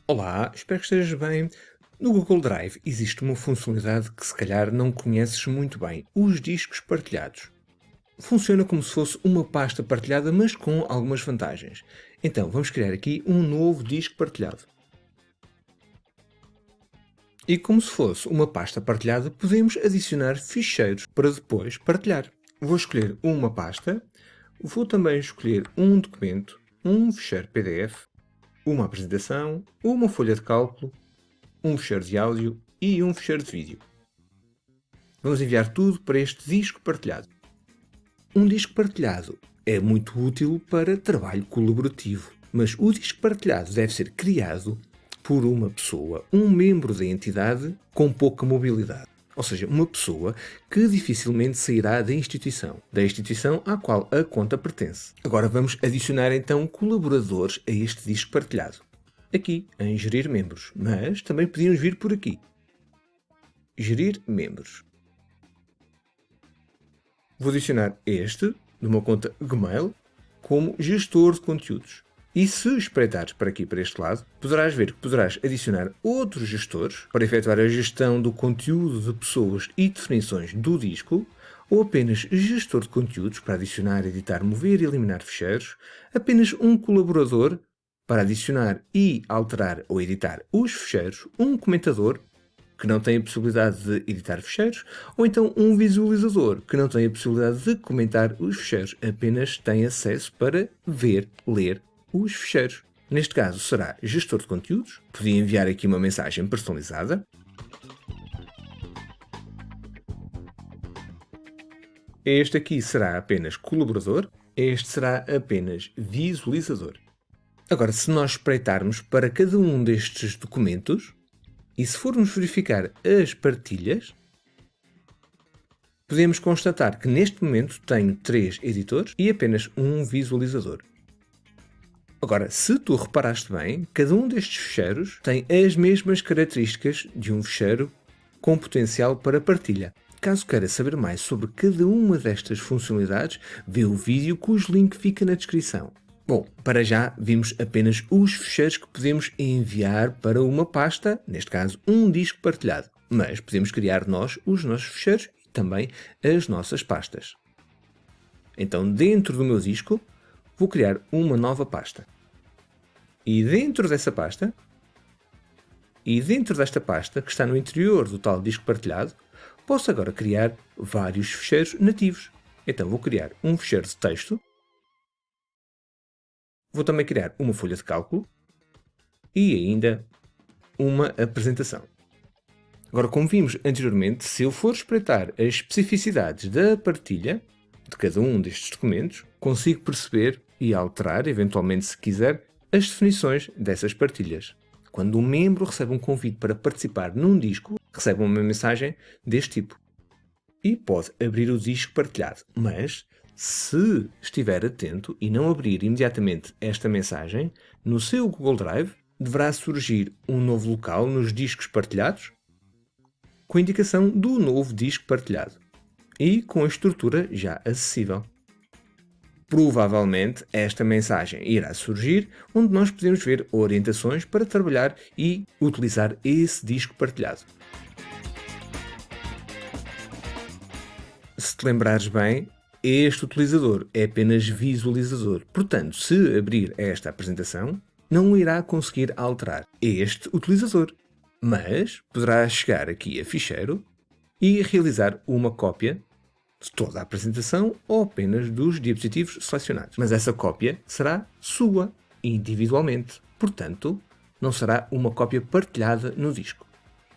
Olá, espero que estejas bem. No Google Drive existe uma funcionalidade que se calhar não conheces muito bem, os discos partilhados. Funciona como se fosse uma pasta partilhada, mas com algumas vantagens. Então, vamos criar aqui um novo disco partilhado. E como se fosse uma pasta partilhada, podemos adicionar ficheiros para depois partilhar. Vou escolher uma pasta, vou também escolher um documento, um ficheiro PDF, uma apresentação, uma folha de cálculo, um ficheiro de áudio e um ficheiro de vídeo. Vamos enviar tudo para este disco partilhado. Um disco partilhado é muito útil para trabalho colaborativo, mas o disco partilhado deve ser criado por uma pessoa, um membro da entidade com pouca mobilidade. Ou seja, uma pessoa que dificilmente sairá da instituição à qual a conta pertence. Agora vamos adicionar então colaboradores a este disco partilhado. Aqui, em Gerir Membros, mas também podíamos vir por aqui. Gerir Membros. Vou adicionar este, numa conta Gmail, como gestor de conteúdos. E se espreitares para aqui, para este lado, poderás ver que poderás adicionar outros gestores para efetuar a gestão do conteúdo de pessoas e definições do disco, ou apenas gestor de conteúdos para adicionar, editar, mover e eliminar ficheiros, apenas um colaborador para adicionar e alterar ou editar os ficheiros, um comentador que não tem a possibilidade de editar ficheiros, ou então um visualizador que não tem a possibilidade de comentar os ficheiros, apenas tem acesso para ver, ler os ficheiros. Neste caso será gestor de conteúdos, podia enviar aqui uma mensagem personalizada. Este aqui será apenas colaborador, este será apenas visualizador. Agora, se nós espreitarmos para cada um destes documentos, e se formos verificar as partilhas, podemos constatar que neste momento tenho 3 editores e apenas um visualizador. Agora, se tu reparaste bem, cada um destes ficheiros tem as mesmas características de um ficheiro com potencial para partilha. Caso queira saber mais sobre cada uma destas funcionalidades, vê o vídeo cujo link fica na descrição. Bom, para já vimos apenas os ficheiros que podemos enviar para uma pasta, neste caso um disco partilhado, mas podemos criar nós os nossos ficheiros e também as nossas pastas. Então, dentro do meu disco, vou criar uma nova pasta. E dentro desta pasta, que está no interior do tal disco partilhado, posso agora criar vários ficheiros nativos. Então vou criar um ficheiro de texto, vou também criar uma folha de cálculo e ainda uma apresentação. Agora, como vimos anteriormente, se eu for espreitar as especificidades da partilha de cada um destes documentos, consigo perceber e alterar, eventualmente se quiser, as definições dessas partilhas. Quando um membro recebe um convite para participar num disco, recebe uma mensagem deste tipo. E pode abrir o disco partilhado, mas se estiver atento e não abrir imediatamente esta mensagem, no seu Google Drive deverá surgir um novo local nos discos partilhados com a indicação do novo disco partilhado e com a estrutura já acessível. Provavelmente esta mensagem irá surgir onde nós podemos ver orientações para trabalhar e utilizar esse disco partilhado. Se te lembrares bem, este utilizador é apenas visualizador. Portanto, se abrir esta apresentação, não irá conseguir alterar este utilizador, mas poderá chegar aqui a ficheiro e realizar uma cópia de toda a apresentação ou apenas dos diapositivos selecionados. Mas essa cópia será sua, individualmente. Portanto, não será uma cópia partilhada no disco.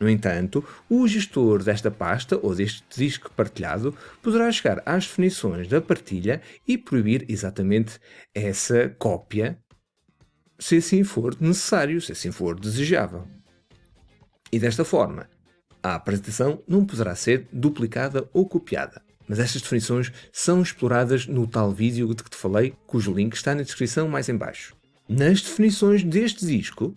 No entanto, o gestor desta pasta ou deste disco partilhado poderá chegar às definições da partilha e proibir exatamente essa cópia, se assim for necessário, se assim for desejável. E desta forma, a apresentação não poderá ser duplicada ou copiada. Mas estas definições são exploradas no tal vídeo de que te falei, cujo link está na descrição mais em baixo. Nas definições deste disco,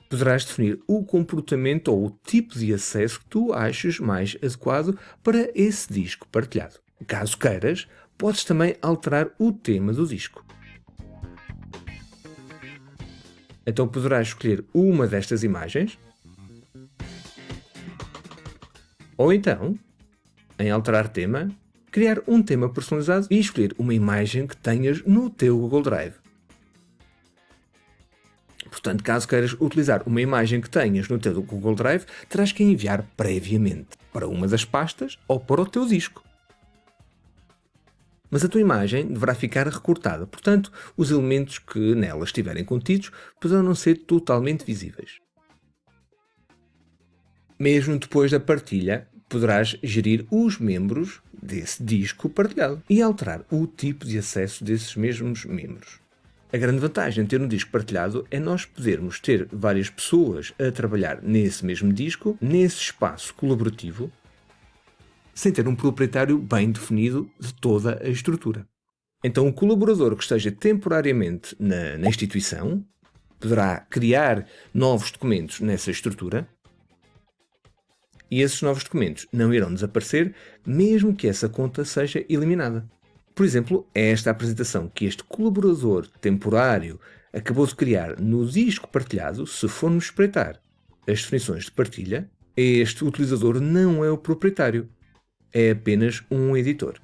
poderás definir o comportamento ou o tipo de acesso que tu aches mais adequado para esse disco partilhado. Caso queiras, podes também alterar o tema do disco. Então poderás escolher uma destas imagens, ou então, em alterar tema, criar um tema personalizado e escolher uma imagem que tenhas no teu Google Drive. Portanto, caso queiras utilizar uma imagem que tenhas no teu Google Drive, terás que enviar previamente para uma das pastas ou para o teu disco. Mas a tua imagem deverá ficar recortada, portanto, os elementos que nela estiverem contidos poderão não ser totalmente visíveis. Mesmo depois da partilha, poderás gerir os membros desse disco partilhado e alterar o tipo de acesso desses mesmos membros. A grande vantagem de ter um disco partilhado é nós podermos ter várias pessoas a trabalhar nesse mesmo disco, nesse espaço colaborativo, sem ter um proprietário bem definido de toda a estrutura. Então, o colaborador que esteja temporariamente na instituição poderá criar novos documentos nessa estrutura e esses novos documentos não irão desaparecer mesmo que essa conta seja eliminada. Por exemplo, é esta apresentação que este colaborador temporário acabou de criar no disco partilhado. Se formos espreitar as definições de partilha, este utilizador não é o proprietário, é apenas um editor.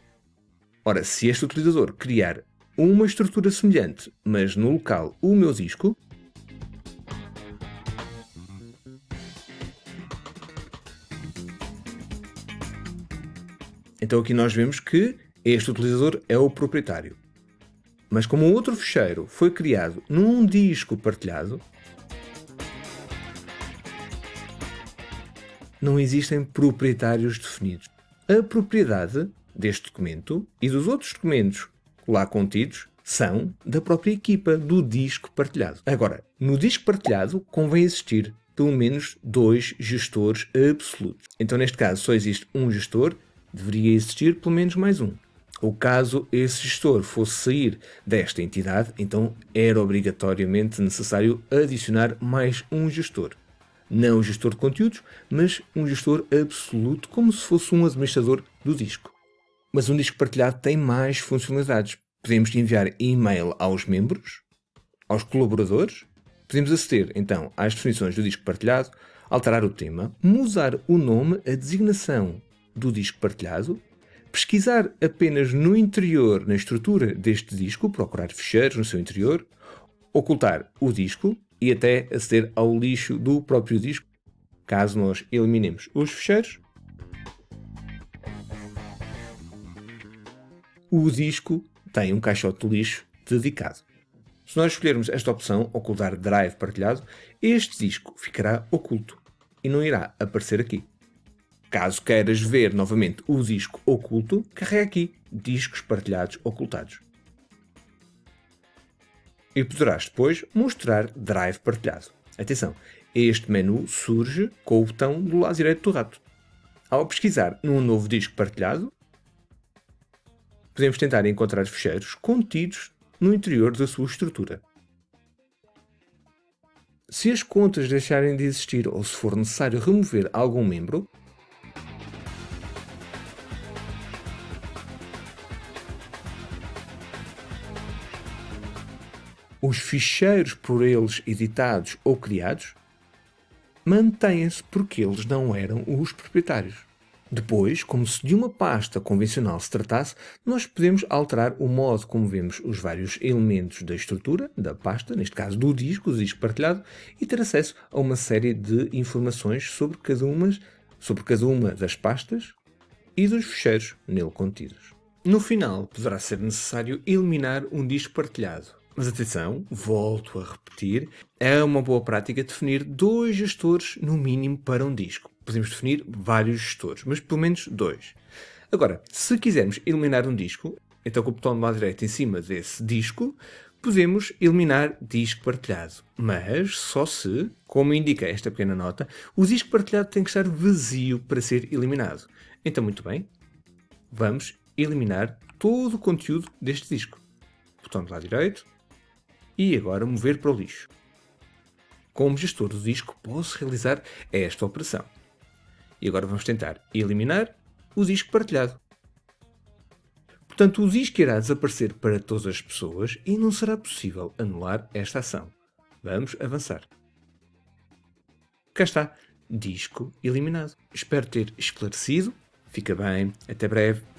Ora, se este utilizador criar uma estrutura semelhante, mas no local o meu disco, então aqui nós vemos que este utilizador é o proprietário. Mas como um outro ficheiro foi criado num disco partilhado, não existem proprietários definidos. A propriedade deste documento e dos outros documentos lá contidos são da própria equipa do disco partilhado. Agora, no disco partilhado convém existir pelo menos 2 gestores absolutos. Então, neste caso, só existe um gestor, deveria existir pelo menos mais um. Ou caso esse gestor fosse sair desta entidade, então era obrigatoriamente necessário adicionar mais um gestor. Não um gestor de conteúdos, mas um gestor absoluto, como se fosse um administrador do disco. Mas um disco partilhado tem mais funcionalidades. Podemos enviar e-mail aos membros, aos colaboradores, podemos aceder então às definições do disco partilhado, alterar o tema, mudar o nome, a designação do disco partilhado, pesquisar apenas no interior, na estrutura deste disco, procurar ficheiros no seu interior, ocultar o disco e até aceder ao lixo do próprio disco, caso nós eliminemos os ficheiros. O disco tem um caixote de lixo dedicado. Se nós escolhermos esta opção, ocultar drive partilhado, este disco ficará oculto e não irá aparecer aqui. Caso queiras ver novamente o disco oculto, carrega aqui discos partilhados ocultados. E poderás depois mostrar drive partilhado. Atenção, este menu surge com o botão do lado direito do rato. Ao pesquisar num novo disco partilhado, podemos tentar encontrar ficheiros contidos no interior da sua estrutura. Se as contas deixarem de existir ou se for necessário remover algum membro, os ficheiros por eles editados ou criados mantêm-se porque eles não eram os proprietários. Depois, como se de uma pasta convencional se tratasse, nós podemos alterar o modo como vemos os vários elementos da estrutura da pasta, neste caso do disco partilhado, e ter acesso a uma série de informações sobre cada uma das pastas e dos ficheiros nele contidos. No final, poderá ser necessário eliminar um disco partilhado. Mas atenção, volto a repetir, é uma boa prática definir 2 gestores no mínimo para um disco. Podemos definir vários gestores, mas pelo menos 2. Agora, se quisermos eliminar um disco, então com o botão do lado direito em cima desse disco, podemos eliminar disco partilhado. Mas só se, como indica esta pequena nota, o disco partilhado tem que estar vazio para ser eliminado. Então, muito bem, vamos eliminar todo o conteúdo deste disco. Botão do lado direito. E agora mover para o lixo. Como gestor do disco, posso realizar esta operação. E agora vamos tentar eliminar o disco partilhado. Portanto, o disco irá desaparecer para todas as pessoas e não será possível anular esta ação. Vamos avançar. Cá está. Disco eliminado. Espero ter esclarecido. Fica bem. Até breve.